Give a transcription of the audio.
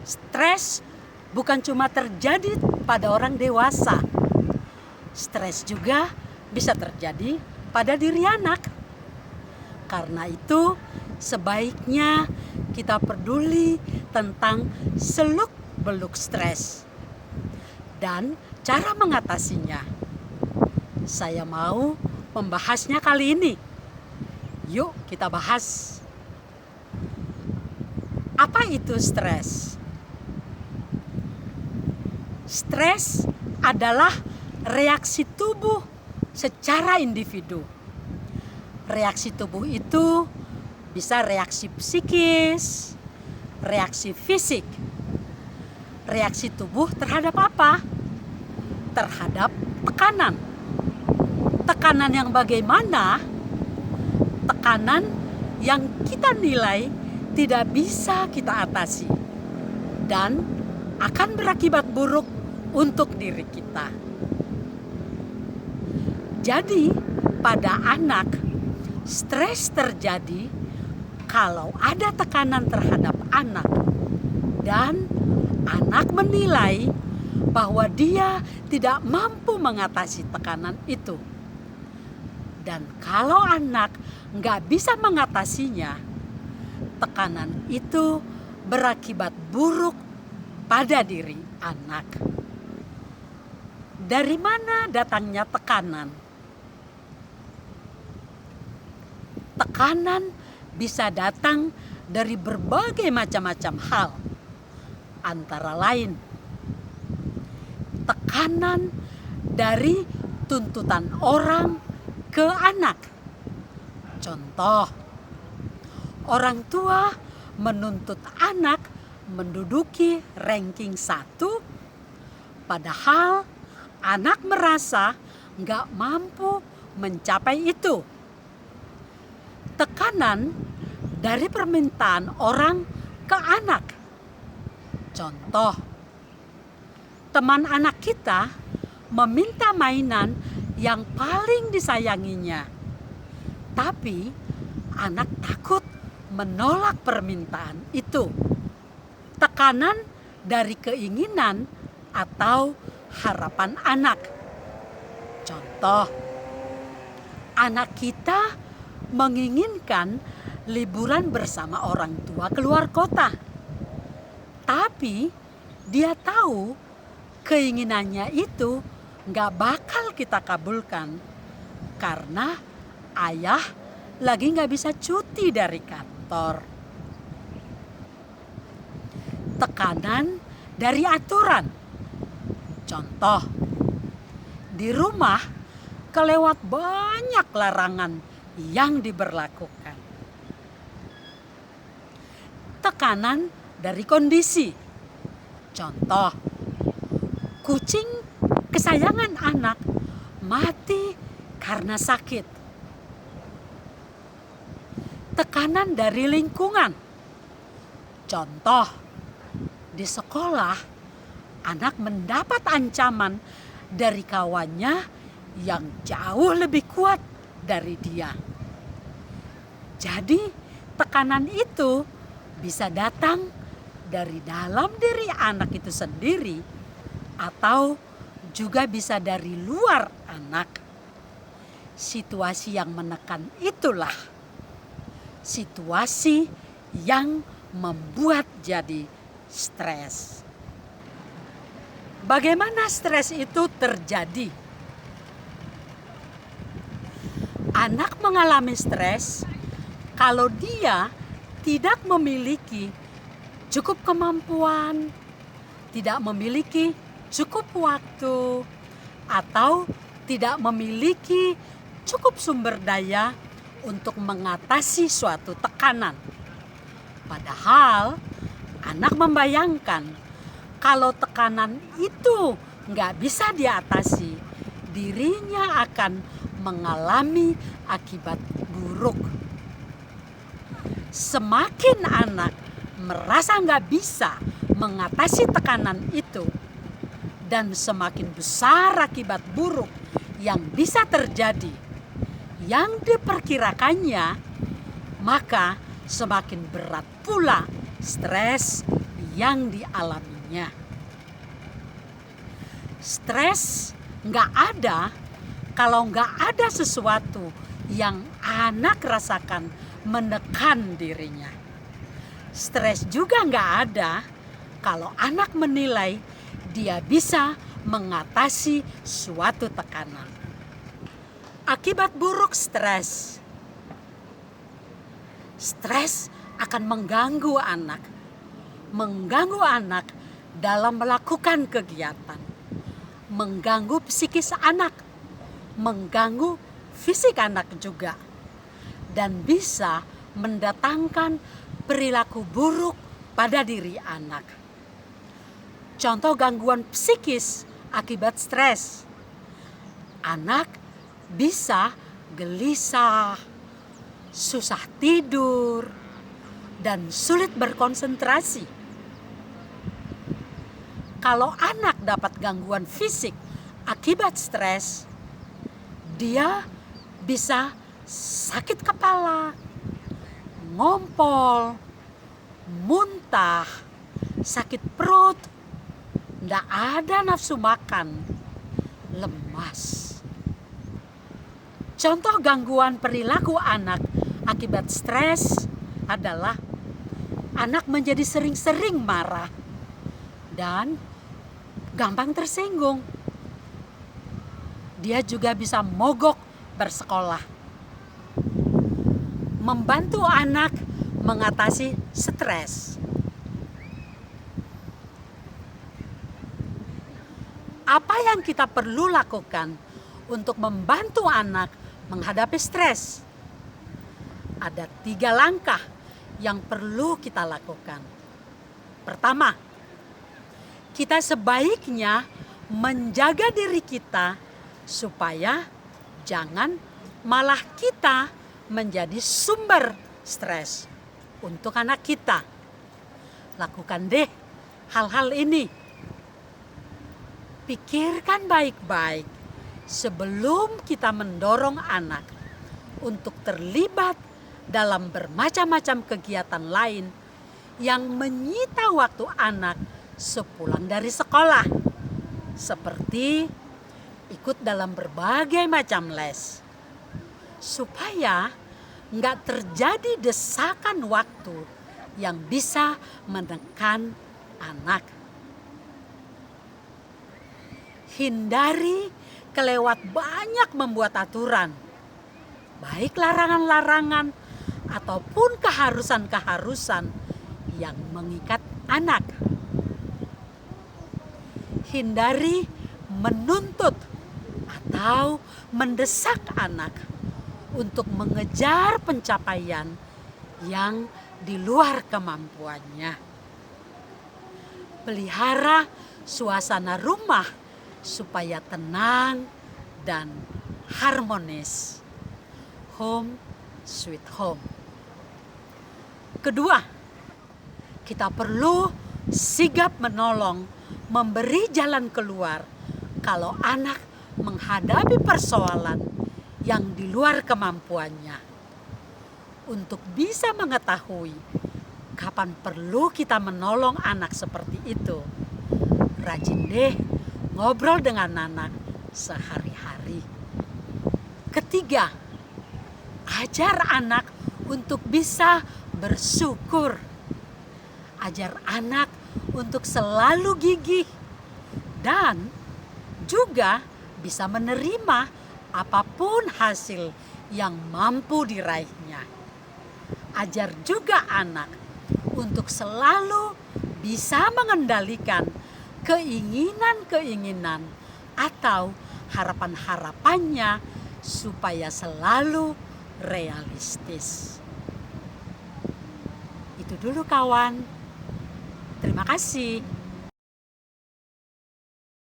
Stres bukan cuma terjadi pada orang dewasa. Stres juga bisa terjadi pada diri anak. Karena itu, sebaiknya kita peduli tentang seluk-beluk stres dan cara mengatasinya. Saya mau membahasnya kali ini. Yuk kita bahas. Apa itu stres? Stres adalah reaksi tubuh secara individu. Reaksi tubuh itu bisa reaksi psikis, reaksi fisik. Reaksi tubuh terhadap apa? Terhadap tekanan. Tekanan yang bagaimana? Tekanan yang kita nilai tidak bisa kita atasi dan akan berakibat buruk untuk diri kita. Jadi, pada anak, stres terjadi kalau ada tekanan terhadap anak dan anak menilai bahwa dia tidak mampu mengatasi tekanan itu. Dan kalau anak nggak bisa mengatasinya, tekanan itu berakibat buruk pada diri anak. Dari mana datangnya tekanan? Tekanan bisa datang dari berbagai macam-macam hal. Antara lain, tekanan dari tuntutan orang ke anak. Contoh, orang tua menuntut anak menduduki ranking 1, padahal anak merasa nggak mampu mencapai itu. Tekanan dari permintaan orang ke anak. Contoh, teman anak kita meminta mainan yang paling disayanginya, tapi anak takut menolak permintaan itu. Tekanan dari keinginan atau harapan anak. Contoh, anak kita menginginkan liburan bersama orang tua keluar kota. Tapi dia tahu keinginannya itu gak bakal kita kabulkan karena ayah lagi gak bisa cuti dari kantor. Tekanan dari aturan. Contoh, di rumah kelewat banyak larangan yang diberlakukan. Tekanan dari kondisi. Contoh, kucing kesayangan anak mati karena sakit. Tekanan dari lingkungan. Contoh, di sekolah anak mendapat ancaman dari kawannya yang jauh lebih kuat dari dia. Jadi, tekanan itu bisa datang dari dalam diri anak itu sendiri atau juga bisa dari luar anak. Situasi yang menekan itulah situasi yang membuat jadi stres. Bagaimana stres itu terjadi? Anak mengalami stres kalau dia tidak memiliki cukup kemampuan, tidak memiliki cukup waktu, atau tidak memiliki cukup sumber daya untuk mengatasi suatu tekanan. Padahal anak membayangkan kalau tekanan itu nggak bisa diatasi, dirinya akan mengalami akibat buruk. Semakin anak merasa nggak bisa mengatasi tekanan itu, dan semakin besar akibat buruk yang bisa terjadi, yang diperkirakannya, maka semakin berat pula stres yang dialaminya. Stres nggak ada kalau nggak ada sesuatu yang anak rasakan menekan dirinya. Stres juga nggak ada kalau anak menilai dia bisa mengatasi suatu tekanan. Akibat buruk stres. Stres akan mengganggu anak dalam melakukan kegiatan, mengganggu psikis anak, mengganggu fisik anak juga, dan bisa mendatangkan perilaku buruk pada diri anak. Contoh gangguan psikis akibat stres. Anak bisa gelisah, susah tidur, dan sulit berkonsentrasi. Kalau anak dapat gangguan fisik akibat stres, dia bisa sakit kepala, ngompol, muntah, sakit perut, nggak ada nafsu makan, lemas. Contoh gangguan perilaku anak akibat stres adalah anak menjadi sering-sering marah dan gampang tersinggung. Dia juga bisa mogok bersekolah. Membantu anak mengatasi stres. Apa yang kita perlu lakukan untuk membantu anak menghadapi stres? Ada 3 langkah yang perlu kita lakukan. Pertama, kita sebaiknya menjaga diri kita supaya jangan malah kita menjadi sumber stres untuk anak kita. Lakukan deh hal-hal ini. Pikirkan baik-baik sebelum kita mendorong anak untuk terlibat dalam bermacam-macam kegiatan lain yang menyita waktu anak sepulang dari sekolah, seperti ikut dalam berbagai macam les, supaya nggak terjadi desakan waktu yang bisa menekan anak. Hindari kelewat banyak membuat aturan, baik larangan-larangan ataupun keharusan-keharusan yang mengikat anak. Hindari menuntut atau mendesak anak untuk mengejar pencapaian yang di luar kemampuannya. Pelihara suasana rumah supaya tenang dan harmonis. Home sweet home. Kedua, kita perlu sigap menolong, memberi jalan keluar kalau anak menghadapi persoalan yang di luar kemampuannya. Untuk bisa mengetahui kapan perlu kita menolong anak seperti itu, rajin deh ngobrol dengan anak sehari-hari. Ketiga, ajar anak untuk bisa bersyukur. Ajar anak untuk selalu gigih dan juga bisa menerima apapun hasil yang mampu diraihnya. Ajar juga anak untuk selalu bisa mengendalikan keinginan-keinginan atau harapan-harapannya supaya selalu realistis. Itu dulu kawan. Terima kasih.